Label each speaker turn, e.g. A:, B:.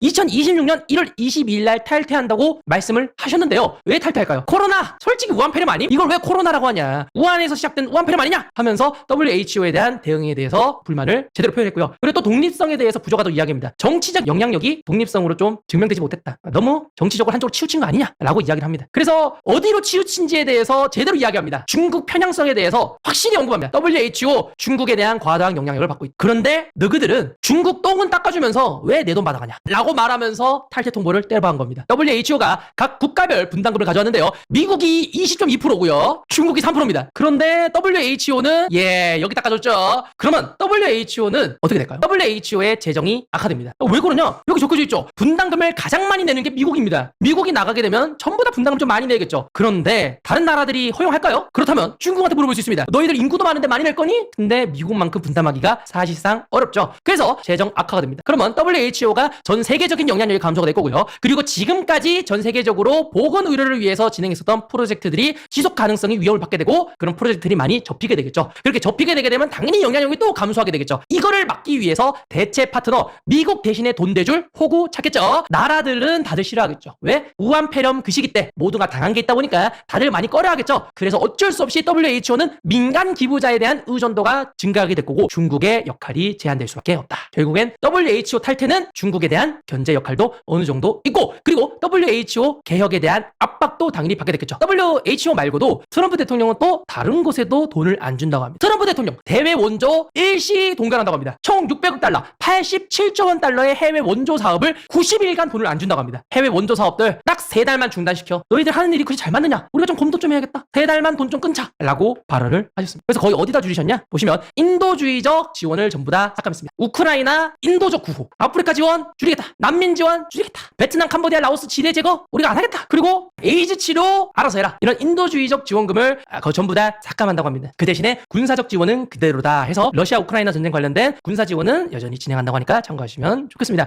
A: 2026년 1월 22일 날 탈퇴한다고 말씀을 하셨는데요. 왜 탈퇴할까요? 코로나! 솔직히 우한 폐렴 아님? 이걸 왜 코로나라고 하냐? 우한에서 시작된 우한 폐렴 아니냐? 하면서 WHO에 대한 대응에 대해서 불만을 제대로 표현했고요. 그리고 또 독립성에 대해서 부족하다고 이야기합니다. 정치적 영향력이 독립성으로 좀 증명되지 못했다. 너무 정치적으로 한쪽으로 치우친 거 아니냐라고 이야기를 합니다. 그래서 어디로 치우친지에 대해서 제대로 이야기합니다. 중국 편향성에 대해서 확실히 언급합니다. WHO 중국에 대한 과다한 영향력을 받고 있다. 그런데 너희들은 중국 똥은 닦아주면서 왜 내 돈 받아가냐? 라고 말하면서 탈퇴 통보를 때려박은 겁니다. WHO가 각 국가별 분담금을 가져왔는데요. 미국이 20.2%고요. 중국이 3%입니다. 그런데 WHO는 여기 닦아줬죠. 그러면 WHO는 어떻게 될까요? WHO의 재정이 악화됩니다. 왜 그러냐? 여기 적혀져 있죠. 분담금을 가장 많이 내는 게 미국입니다. 미국이 나가게 되면 전부 다 분담금 좀 많이 내겠죠. 그런데 다른 나라들이 허용할까요? 그렇다면 중국한테 물어볼 수 있습니다. 너희들 인구도 많은데 많이 낼 거니? 근데 미국만큼 분담하기가 사실상 어렵죠. 그래서 재정 악화가 됩니다. 그러면 WHO가 전 세계적인 영향력이 감소가 될 거고요. 그리고 지금까지 전 세계적으로 보건 의료를 위해서 진행했었던 프로젝트들이 지속 가능성이 위협을 받게 되고 그런 프로젝트들이 많이 접히게 되겠죠. 그렇게 접히게 되게 되면 당연히 영향력이 또 감소하게 되겠죠. 이거를 막기 위해서 대체 파트너 미국 대신에 돈 대줄 호구 찾겠죠. 나라들은 다들 싫어하겠죠. 왜? 우한 폐렴 그 시기 때 모두가 당한 게 있다 보니까 다들 많이 꺼려하겠죠. 그래서 어쩔 수 없이 WHO는 민간 기부자에 대한 의존도가 증가하게 될 거고 중국의 역할이 제한될 수밖에 없다. 결국엔 WHO 탈퇴는 중국에 대한 견제 역할도 어느 정도 있고 그리고 WHO 개혁에 대한 압박도 당연히 받게 됐겠죠. WHO 말고도 트럼프 대통령은 또 다른 곳에도 돈을 안 준다고 합니다. 트럼프 대통령 대외 원조 일시 동결한다고 합니다. 총 600억 달러, 87조 원 달러의 해외 원조 사업을 90일간 돈을 안 준다고 합니다. 해외 원조 사업들 딱 3달만 중단시켜. 너희들 하는 일이 그렇게 잘 맞느냐? 우리가 좀 검토 좀 해야겠다. 3달만 돈 좀 끊자. 라고 발언을 하셨습니다. 그래서 거의 어디다 줄이셨냐? 보시면 인도주의적 지원을 전부 다 삭감했습니다. 우크라이나 인도적 구호, 아프리카 지원 줄이겠다. 난민 지원 줄이겠다. 베트남, 캄보디아, 라오스 지뢰 제거 우리가 안 하겠다. 그리고 에이즈 치료 알아서 해라. 이런 인도주의적 지원금을 거의 전부 다 삭감한다고 합니다. 그 대신에 군사적 지원은 그대로다 해서 러시아 우크라이나 전쟁 관련된 군사 지원은 여전히 진행한다고 하니까 참고하시면 좋겠습니다.